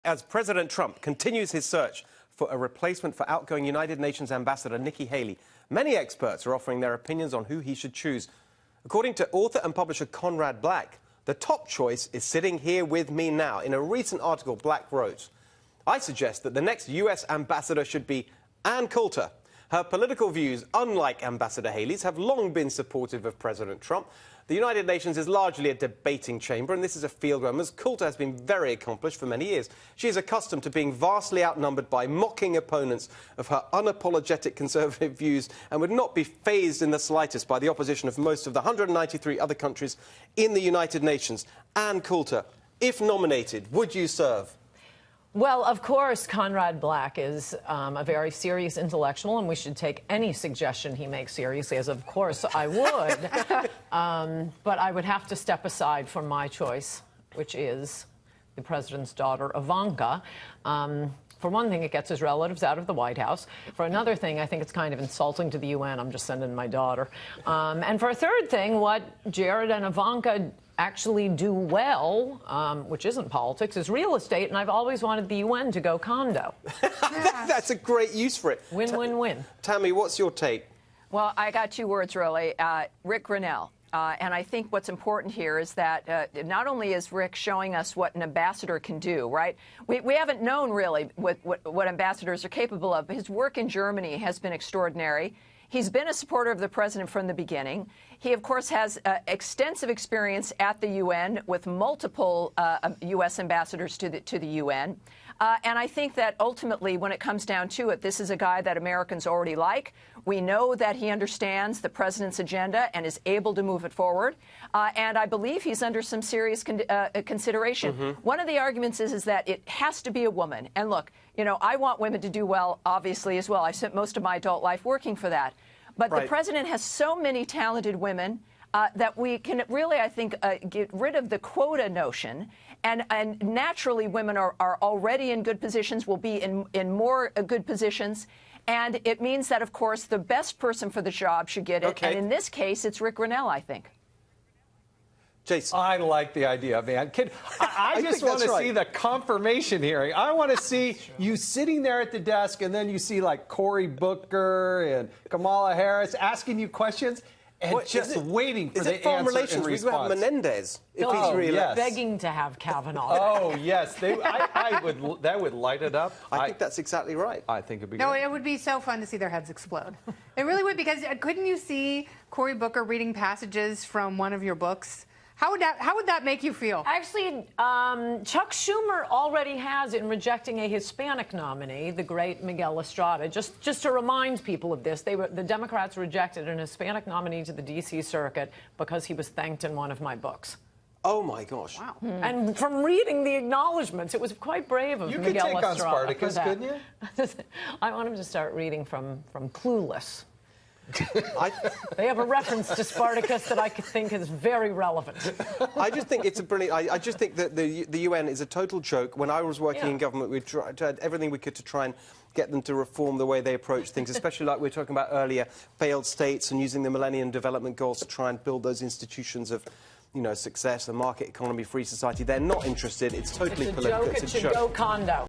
As President Trump continues his search for a replacement for outgoing United Nations Ambassador Nikki Haley, many experts are offering their opinions on who he should choose. According to author and publisher Conrad Black, the top choice is sitting here with me now. In a recent article, Black wrote, "I suggest that the next US ambassador should be Ann Coulter. Her political views, unlike Ambassador Haley's, have long been supportive of President Trump. The United Nations is largely a debating chamber, and this is a field where Ms. Coulter has been very accomplished for many years. She is accustomed to being vastly outnumbered by mocking opponents of her unapologetic conservative views and would not be fazed in the slightest by the opposition of most of the 193 other countries in the United Nations. Ann Coulter, if nominated, would you serve?" Well, of course, Conrad Black is a very serious intellectual, and we should take any suggestion he makes seriously, as of course I would. But I would have to step aside from my choice, which is the president's daughter, Ivanka. For one thing, it gets his relatives out of the White House. For another thing, I think it's kind of insulting to the UN. I'm just sending my daughter. And for a third thing, what Jared and Ivanka actually do well, which isn't politics, is real estate, and I've always wanted the UN to go condo. That's a great use for it. Win-win-win. Tammy, what's your take? Well, I got two words, really. Rick Grinnell. And I think what's important here is that not only is Rick showing us what an ambassador can do, right? We haven't known really what ambassadors are capable of. His work in Germany has been extraordinary. He's been a supporter of the president from the beginning. He, of course, has extensive experience at the UN with multiple U.S. ambassadors to the UN. And I think that ultimately, when it comes down to it, this is a guy that Americans already like. We know that he understands the president's agenda and is able to move it forward. And I believe he's under some serious consideration. One of the arguments is that it has to be a woman. And look, you know, I want women to do well, obviously, as well. I spent most of my adult life working for that. But the president has so many talented women that we can really, I think, get rid of the quota notion. And naturally, women are already in good positions, will be in more good positions. And it means that, of course, the best person for the job should get it. Okay. And in this case, it's Rick Grinnell, I think. Jason. I like the idea of Ann. I just want to see the confirmation hearing. I want to see you sitting there at the desk, and then you see, like, Cory Booker and Kamala Harris asking you questions. And just waiting for the answer and response. We have Menendez if he's really begging to have Kavanaugh. Oh yes, that would light it up. I think that's exactly right. I think it'd be. No, great. it would be so fun to see their heads explode. It really would, because couldn't you see Cory Booker reading passages from one of your books? How would that make you feel? Actually, Chuck Schumer already has, in rejecting a Hispanic nominee, the great Miguel Estrada. Just to remind people of this, the Democrats rejected an Hispanic nominee to the D.C. Circuit because he was thanked in one of my books. Oh, my gosh. Wow. And from reading the acknowledgments, it was quite brave of Miguel Estrada. You could take on Spartacus, couldn't you? I want him to start reading from Clueless. They have a reference to Spartacus that I think is very relevant. I just think it's a brilliant. I just think that the UN is a total joke. When I was working in government, we tried everything we could to try and get them to reform the way they approach things, especially like we were talking about earlier, failed states, and using the Millennium Development Goals to try and build those institutions of, you know, success, a market economy, free society. They're not interested. It's totally political. It's a joke. It should go condo.